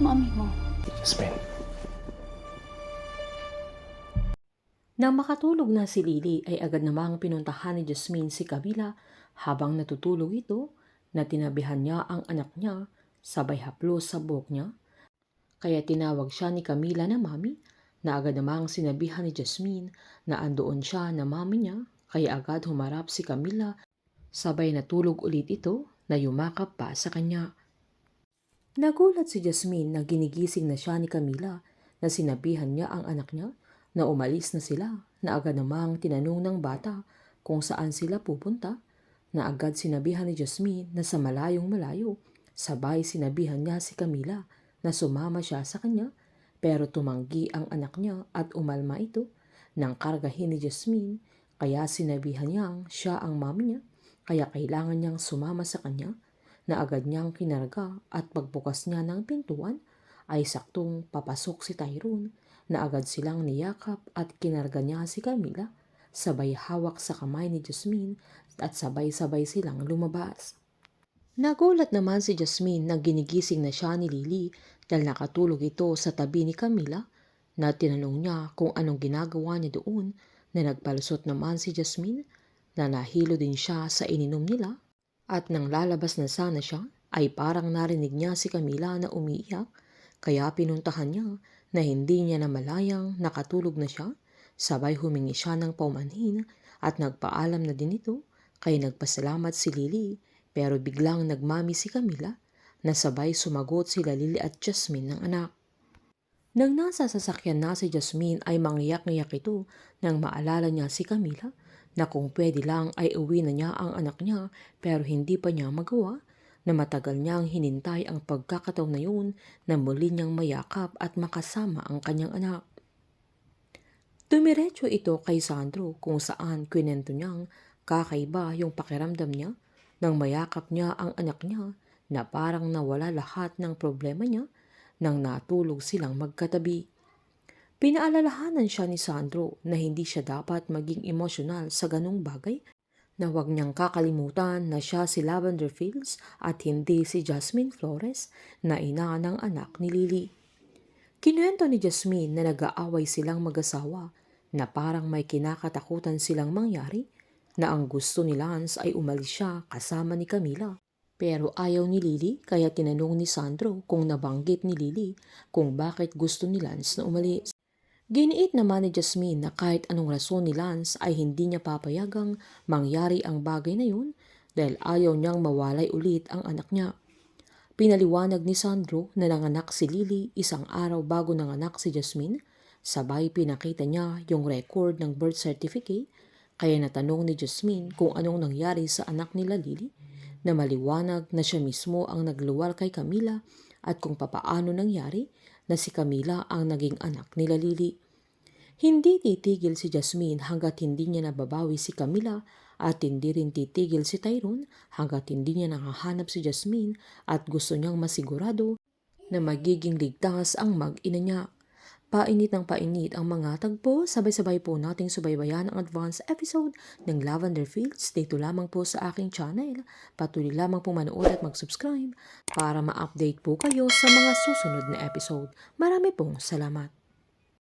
mami mo? Jasmine. Nang makatulog na si Lily ay agad namang pinuntahan ni Jasmine si Camila habang natutulog ito na tinabihan niya ang anak niya sabay haplos sa buhok niya. Kaya tinawag siya ni Camila na mami na agad namang sinabihan ni Jasmine na andoon siya na mami niya kaya agad humarap si Camila sabay natulog ulit ito na yumakap pa sa kanya. Nagulat si Jasmine na ginigising na siya ni Camila na sinabihan niya ang anak niya na umalis na sila na agad namang tinanong ng bata kung saan sila pupunta na agad sinabihan ni Jasmine na sa malayong malayo. Sabay sinabihan niya si Camila na sumama siya sa kanya pero tumanggi ang anak niya at umalma ito nang kargahin ni Jasmine kaya sinabihan niyang siya ang mami niya kaya kailangan niyang sumama sa kanya na agad niyang kinarga at pagbukas niya ng pintuan ay saktong papasok si Tyrone na agad silang niyakap at kinarga niya si Camila sabay hawak sa kamay ni Jasmine at sabay-sabay silang lumabas. Nagulat naman si Jasmine na ginigising na siya ni Lily dahil nakatulog ito sa tabi ni Camila na tinanong niya kung anong ginagawa niya doon na nagpalusot naman si Jasmine na nahilo din siya sa ininom nila at nang lalabas na sana siya ay parang narinig niya si Camila na umiiyak kaya pinuntahan niya na hindi niya namalayang nakatulog na siya sabay humingi siya ng paumanhin at nagpaalam na din ito kaya nagpasalamat si Lily pero biglang nagmami si Camila na sabay sumagot sila Lily at Jasmine ng anak. Nang nasa sasakyan na si Jasmine ay mangyak-ngyak ito nang maalala niya si Camila na kung pwede lang ay uwi na niya ang anak niya pero hindi pa niya magawa na matagal niyang hinintay ang pagkakataon na yun na muli niyang mayakap at makasama ang kanyang anak. Dumiretso ito kay Sandro kung saan kwento niyang kakaiba yung pakiramdam niya nang mayakap niya ang anak niya na parang nawala lahat ng problema niya nang natulog silang magkatabi. Pinaalalahanan siya ni Sandro na hindi siya dapat maging emosyonal sa ganung bagay na huwag niyang kakalimutan na siya si Lavender Fields at hindi si Jasmine Flores na ina ng anak ni Lily. Kinuwento ni Jasmine na nag-aaway silang mag-asawa na parang may kinakatakutan silang mangyari na ang gusto ni Lance ay umalis siya kasama ni Camila. Pero ayaw ni Lily kaya tinanong ni Sandro kung nabanggit ni Lily kung bakit gusto ni Lance na umalis. Giniit naman ni Jasmine na kahit anong rason ni Lance ay hindi niya papayagang mangyari ang bagay na yun dahil ayaw niyang mawalay ulit ang anak niya. Pinaliwanag ni Sandro na nanganak si Lily isang araw bago nanganak si Jasmine, sabay pinakita niya yung record ng birth certificate kaya natanong ni Jasmine kung anong nangyari sa anak nila Lily na maliwanag na siya mismo ang nagluwal kay Camila at kung papaano nangyari na si Camila ang naging anak nila Lily. Hindi titigil si Jasmine hanggat hindi niya nababawi si Camila at hindi rin titigil si Tyrone hanggat hindi niya nakahanap si Jasmine at gusto niyang masigurado na magiging ligtas ang mag-ina niya. Painit ng painit ang mga tagpo, sabay-sabay po nating subaybayan ang advance episode ng Lavender Fields dito lamang po sa aking channel. Patuloy lamang po manood at mag-subscribe para ma-update po kayo sa mga susunod na episode. Marami pong salamat.